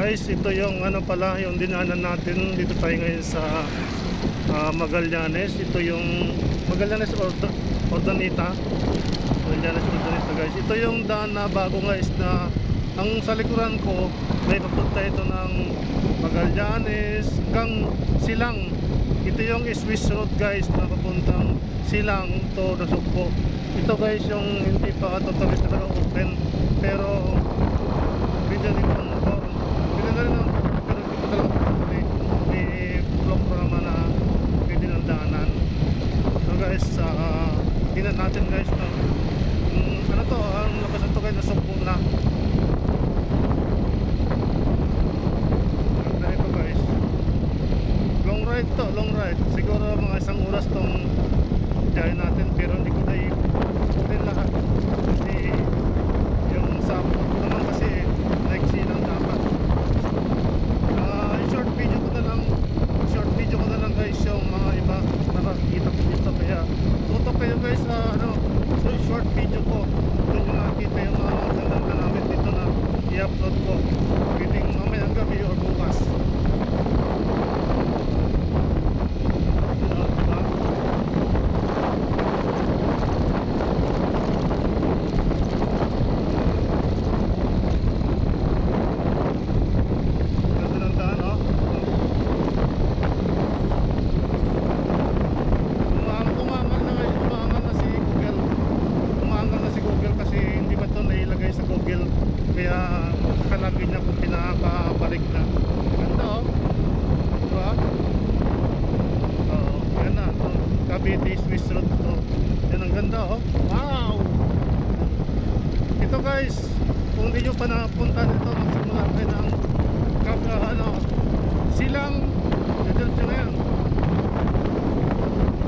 guys, ito yung ano pala, yung dinaanan natin. Dito tayo ngayon sa Magallanes. Ito yung Magallanes Ordaneta. Magallanes Ordaneta guys. Ito yung daan na bago guys, na ang sa likuran ko may papunta ito ng Magallanes hanggang Silang. Ito yung Swiss road guys na papuntang Silang to Nasugbo. Ito guys yung hindi pa totally talaga open, pero video din ang motor. Video na rin ang motor, pero hindi pa talaga totally i-block pa naman na pwede ng daanan. So guys, tingnan natin guys na ano to, ang labasan to guys, Nasugbo na. Ganda ito guys. Long ride to, long ride. Siguro mga isang oras tong biyahe natin, pero hindi ko na i-open lahat kasi yung sa naman kasi nag-see lang dapat. Short video ko na lang guys yung mga iba nakakita ko dito, kaya tutok kayo guys sa so short video ko. Doon yung nakikita yung mga magandang na namin dito na i-upload ko pwedeng mamayang gabi or bukas. Kaya kalagay niya kung pinakabalik na. Ganda oh, diba? Oo, yan na Cavite Swiss road to. Yan ang ganda oh, wow. Ito guys, kung hindi nyo pa napunta nito, magsimula kayo ng Silang, dito na yan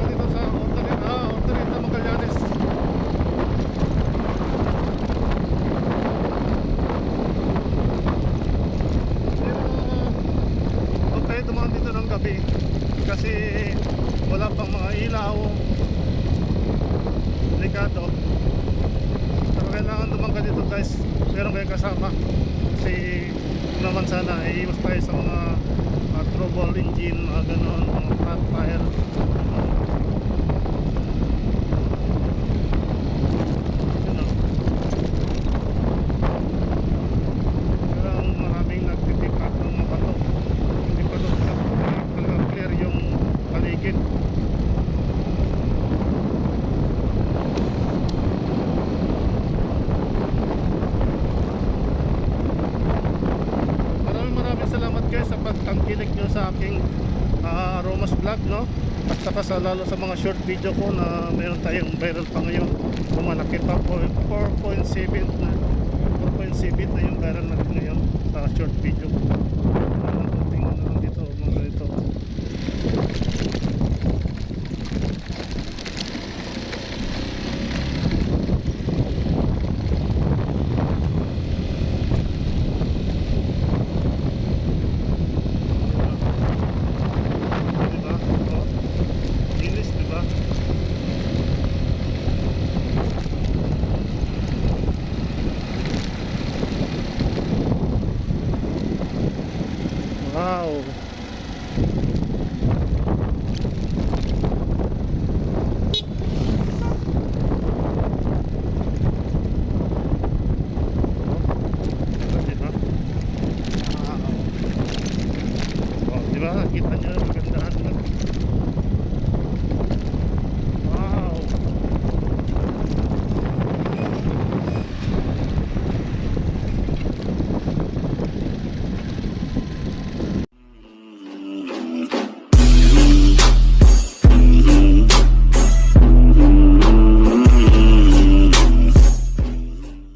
dito sa Ordaneta Magallanes. Dumaan dito ng gabi kasi wala pang mga ilaw, delikado, pero kailangan dumaan ka dito guys, meron kayong kasama kasi naman sana iiwas tayo sa mga trouble engine, mga ganon, mga flat tire. Salamat guys sa pagtangkilik nyo sa aking Romas vlog, no? At saka lalo sa mga short video ko na mayroon tayong viral pa ngayon, lumalaki pa 4.7 na yung viral natin ngayon sa short video. Tingnan na lang dito mga ganito. Wow.